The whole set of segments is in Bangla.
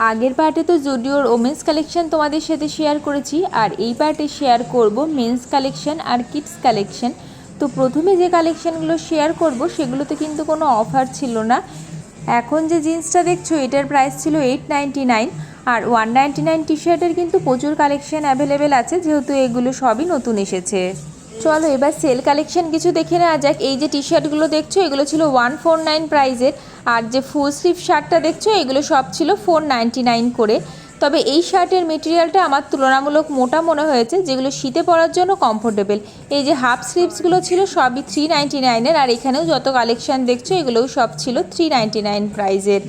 আগের পার্টে তো জুডিওর ওমেন্স কালেকশন তোমাদের সাথে শেয়ার করেছি, আর এই পার্টে শেয়ার করব মেন্স কালেকশন আর কিডস কালেকশন। তো প্রথমে যে কালেকশানগুলো শেয়ার করব সেগুলোতে কিন্তু কোনো অফার ছিল না। এখন যে জিন্সটা দেখছো এটার প্রাইস ছিল 899, আর 199 টি শার্টের কিন্তু প্রচুর কালেকশন অ্যাভেলেবেল আছে, যেহেতু এগুলো সবই নতুন এসেছে। চলো এবার সেল কালেকশন কিছু দেখে নেওয়া যাক। এই যে টি শার্টগুলো দেখছো এগুলো ছিল 149 প্রাইজের, আর যে ফুল স্লিভ শার্টটা দেখছো এগুলো সব ছিল 499 করে। তবে এই শার্টের মেটেরিয়ালটা আমার তুলনামূলক মোটা মনে হয়েছে, যেগুলো শীতে পরার জন্য কমফোর্টেবল। এই যে হাফ স্লিভসগুলো ছিল সবই 399-এর, আর এখানেও যত কালেকশান দেখছো এগুলোও সব ছিল 399 প্রাইজের।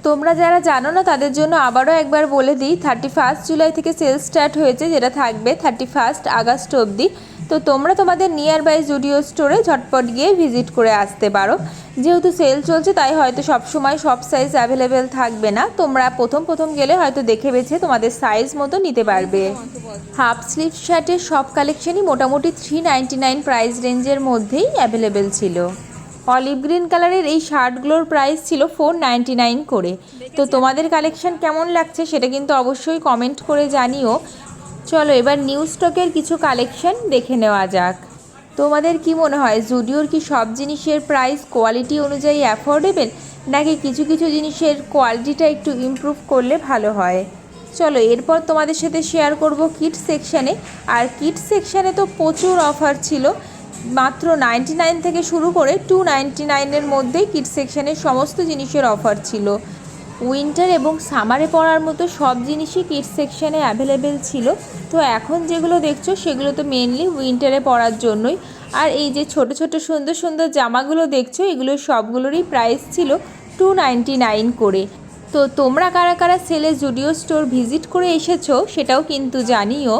তোমরা যারা জানো না তাদের জন্য আবারও একবার বলে দিই, 31 জুলাই থেকে সেল স্টার্ট হয়েছে, যেটা থাকবে 31 আগস্ট অবধি। তো তোমরা তোমাদের নিয়ার বাই জুডিও স্টোরে ঝটপট গিয়ে ভিজিট করে আসতে পারো। যেহেতু সেল চলছে তাই হয়তো সবসময় সব সাইজ অ্যাভেলেবেল থাকবে না, তোমরা প্রথম গেলে হয়তো দেখে বেছে তোমাদের সাইজ মতো নিতে পারবে। হাফ স্লিভ শার্টের সব কালেকশনই মোটামুটি 399 প্রাইস রেঞ্জের মধ্যেই অ্যাভেলেবেল ছিল। অলিভ গ্রিন কালারের এই শার্টগুলোর প্রাইস ছিল 499 করে। তো তোমাদের কালেকশন কেমন লাগছে সেটা কিন্তু অবশ্যই কমেন্ট করে জানিও। চলো এবার নিউ স্টকের কিছু কালেকশন দেখে নেওয়া যাক। তোমাদের কি মনে হয়, জুডিওর কি সব জিনিসের প্রাইস কোয়ালিটি অনুযায়ী অ্যাফোর্ডেবল, নাকি কিছু কিছু জিনিসের কোয়ালিটিটা একটু ইমপ্রুভ করলে ভালো হয়? চলো এরপর তোমাদের সাথে শেয়ার করব কিডস সেকশানে। আর কিডস সেকশানে তো প্রচুর অফার ছিল, মাত্র 99 থেকে শুরু করে 299-এর মধ্যেই কিডস সেকশানের সমস্ত জিনিসের অফার ছিল। উইন্টার এবং সামারে পরার মতো সব জিনিসই কিডস সেকশানে অ্যাভেলেবেল ছিল। তো এখন যেগুলো দেখছো সেগুলো তো মেনলি উইন্টারে পরার জন্যই। আর এই যে ছোট ছোট সুন্দর সুন্দর জামাগুলো দেখছো এগুলোর সবগুলোরই প্রাইস ছিল 299 করে। তো তোমরা কারা কারা সেলে জুডিও স্টোর ভিজিট করে এসেছো সেটাও কিন্তু জানিও।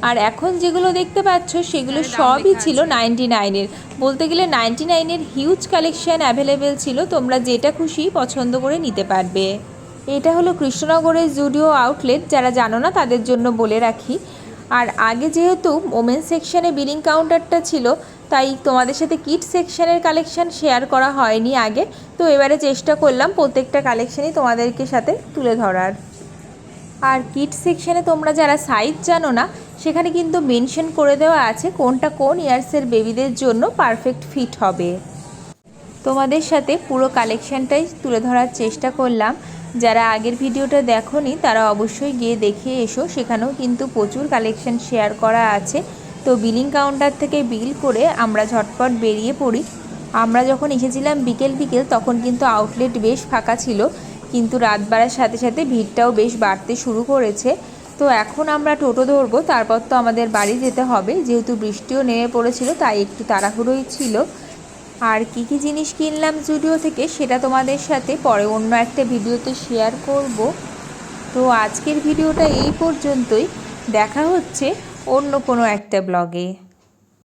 আর এখন যেগুলো দেখতে পাচ্ছ সেগুলো সবই ছিল 99-এর, বলতে গেলে 99-এর হিউজ কালেকশান অ্যাভেলেবেল ছিল, তোমরা যেটা খুশি পছন্দ করে নিতে পারবে। এটা হলো কৃষ্ণনগরের জুডিও আউটলেট, যারা জানো না তাদের জন্য বলে রাখি। আর আগে যেহেতু ওমেন্স সেকশানে বিলিং কাউন্টারটা ছিল, তাই তোমাদের সাথে কিডস সেকশানের কালেকশান শেয়ার করা হয়নি আগে। তো এবারে চেষ্টা করলাম প্রত্যেকটা কালেকশানই তোমাদেরকে সাথে তুলে ধরার। আর কিডস সেকশানে তোমরা যারা সাইজ জানো না সেখানে কিন্তু মেনশন করে দেওয়া আছে কোনটা কোন ইয়ার্সের বেবিদের জন্য পারফেক্ট ফিট হবে। তোমাদের সাথে পুরো কালেকশানটাই তুলে ধরার চেষ্টা করলাম। যারা আগের ভিডিওটা দেখোনি তারা অবশ্যই গিয়ে দেখে এসো, সেখানেও কিন্তু প্রচুর কালেকশান শেয়ার করা আছে। তো বিলিং কাউন্টার থেকে বিল করে আমরা ঝটপট বেরিয়ে পড়ি। আমরা যখন এসেছিলাম বিকেল তখন কিন্তু আউটলেট বেশ ফাঁকা ছিল, কিন্তু রাত বাড়ার সাথে সাথে ভিড়টাও বেশ বাড়তে শুরু করেছে। তো এখন আমরা টোটো ধরবো, তারপর তো আমাদের বাড়ি যেতে হবে, যেহেতু বৃষ্টিও নেমে পড়েছিল তাই একটু তাড়াহুড়োই ছিল। আর কী কী জিনিস কিনলাম জুডিও থেকে সেটা তোমাদের সাথে পরে অন্য একটা ভিডিওতে শেয়ার করব। তো আজকের ভিডিওটা এই পর্যন্তই, দেখা হচ্ছে অন্য কোনো একটা ব্লগে।